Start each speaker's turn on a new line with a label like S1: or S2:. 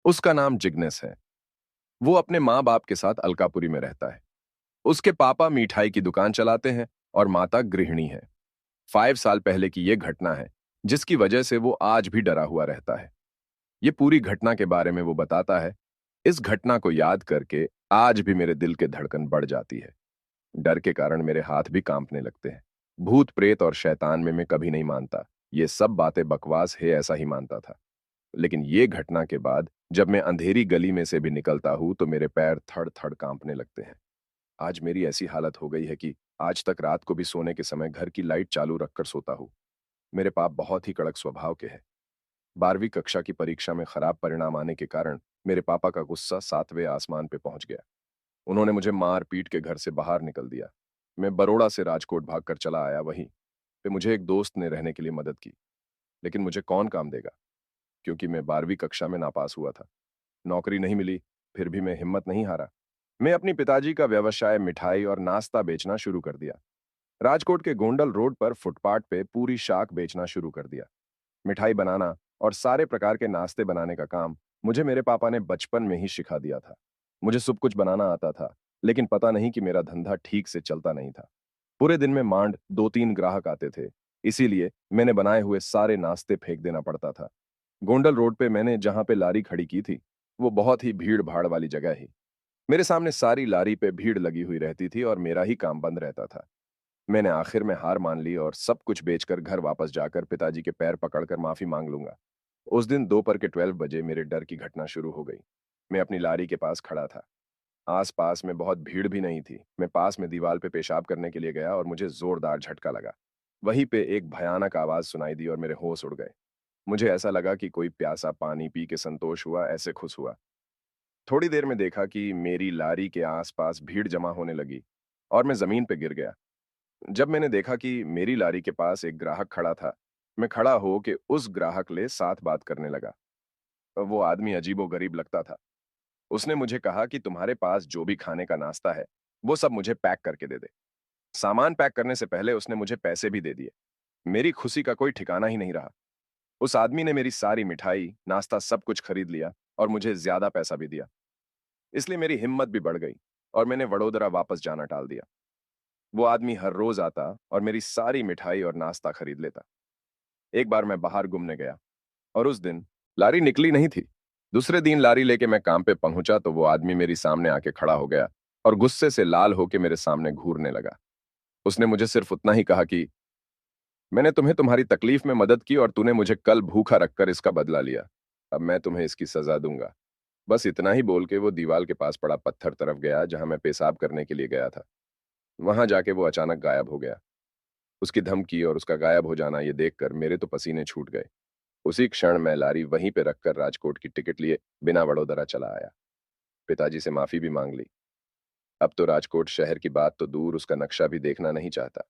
S1: उसका नाम जिग्नेस है। वो अपने माँ बाप के साथ अलकापुरी में रहता है। उसके पापा मिठाई की दुकान चलाते हैं और माता गृहिणी है। 5 साल पहले की ये घटना है, जिसकी वजह से वो आज भी डरा हुआ रहता है। ये पूरी घटना के बारे में वो बताता है। इस घटना को याद करके आज भी मेरे दिल के धड़कन बढ़ जाती है। डर के कारण मेरे हाथ भी कांपने लगते हैं। भूत प्रेत और शैतान में मैं कभी नहीं मानता। ये सब बातें बकवास है, ऐसा ही मानता था। लेकिन ये घटना के बाद जब मैं अंधेरी गली में से भी निकलता हूं तो मेरे पैर थड़ थड़ कांपने लगते हैं। आज मेरी ऐसी हालत हो गई है कि आज तक रात को भी सोने के समय घर की लाइट चालू रखकर सोता हूँ। मेरे पाप बहुत ही कड़क स्वभाव के हैं। 12वीं कक्षा की परीक्षा में खराब परिणाम आने के कारण मेरे पापा का गुस्सा 7वें आसमान पे पहुंच गया। उन्होंने मुझे मार पीट के घर से बाहर निकल दिया। मैं बरोड़ा से राजकोट भागकर चला आया। वहीं पे मुझे एक दोस्त ने रहने के लिए मदद की। लेकिन मुझे कौन काम देगा, क्योंकि मैं 12वीं कक्षा में नापास हुआ था। नौकरी नहीं मिली, फिर भी मैं हिम्मत नहीं हारा। मैं अपनी पिताजी का व्यवसाय मिठाई और नाश्ता बेचना शुरू कर दिया। राजकोट के गोंडल रोड पर फुटपाथ पे पूरी शाक बेचना शुरू कर दिया। मिठाई बनाना और सारे प्रकार के नाश्ते बनाने का काम मुझे मेरे पापा ने बचपन में ही सिखा दिया था। मुझे सब कुछ बनाना आता था, लेकिन पता नहीं कि मेरा धंधा ठीक से चलता नहीं था। पूरे दिन में मांड 2-3 ग्राहक आते थे। इसीलिए मैंने बनाए हुए सारे नाश्ते फेंक देना पड़ता था। गोंडल रोड पे मैंने जहां पे लारी खड़ी की थी, वो बहुत ही भीड़ भाड़ वाली जगह ही। मेरे सामने सारी लारी पे भीड़ लगी हुई रहती थी और मेरा ही काम बंद रहता था। मैंने आखिर में हार मान ली और सब कुछ बेचकर घर वापस जाकर पिताजी के पैर पकड़कर माफी मांग लूंगा। उस दिन दोपहर के 12 बजे मेरे डर की घटना शुरू हो गई। मैं अपनी लारी के पास खड़ा था। आस-पास में बहुत भीड़ भी नहीं थी। मैं पास में दीवार पे पेशाब करने के लिए गया और मुझे जोरदार झटका लगा। वहीं पे एक भयानक आवाज सुनाई दी और मेरे होश उड़ गए। मुझे ऐसा लगा कि कोई प्यासा पानी पी के संतोष हुआ, ऐसे खुश हुआ। थोड़ी देर में देखा कि मेरी लारी के आसपास भीड़ जमा होने लगी और मैं जमीन पे गिर गया। जब मैंने देखा कि मेरी लारी के पास एक ग्राहक खड़ा था, मैं खड़ा हो के उस ग्राहक ले साथ बात करने लगा। वो आदमी अजीबो-गरीब लगता था। उसने मुझे कहा कि तुम्हारे पास जो भी खाने का नाश्ता है, वो सब मुझे पैक करके दे दे। सामान पैक करने से पहले उसने मुझे पैसे भी दे दिए। मेरी खुशी का कोई ठिकाना ही नहीं रहा। उस आदमी ने मेरी सारी मिठाई, नाश्ता सब कुछ खरीद लिया और मुझे ज़्यादा पैसा भी दिया। इसलिए मेरी हिम्मत भी बढ़ गई और मैंने वडोदरा वापस जाना टाल दिया। वो आदमी हर रोज आता और मेरी सारी मिठाई और नाश्ता खरीद लेता। एक बार मैं बाहर घूमने गया और उस दिन लारी निकली नहीं थी। दूसरे दिन लारी लेके मैं काम पे पहुंचा तो वो आदमी मेरी सामने आके खड़ा हो गया और गुस्से से लाल होके मेरे सामने घूरने लगा। उसने मुझे सिर्फ उतना ही कहा कि मैंने तुम्हें तुम्हारी तकलीफ में मदद की और तूने मुझे कल भूखा रखकर इसका बदला लिया। अब मैं तुम्हें इसकी सजा दूंगा। बस इतना ही बोल के वो दीवार के पास पड़ा पत्थर तरफ गया जहां मैं पेशाब करने के लिए गया था। वहां जाके वो अचानक गायब हो गया। उसकी धमकी और उसका गायब हो जाना ये देखकर मेरे तो पसीने छूट गए। उसी क्षण मैं लारी वहीं पे रखकर राजकोट की टिकट लिए बिना वडोदरा चला आया। पिताजी से माफी भी मांग ली। अब तो राजकोट शहर की बात तो दूर, उसका नक्शा भी देखना नहीं चाहता।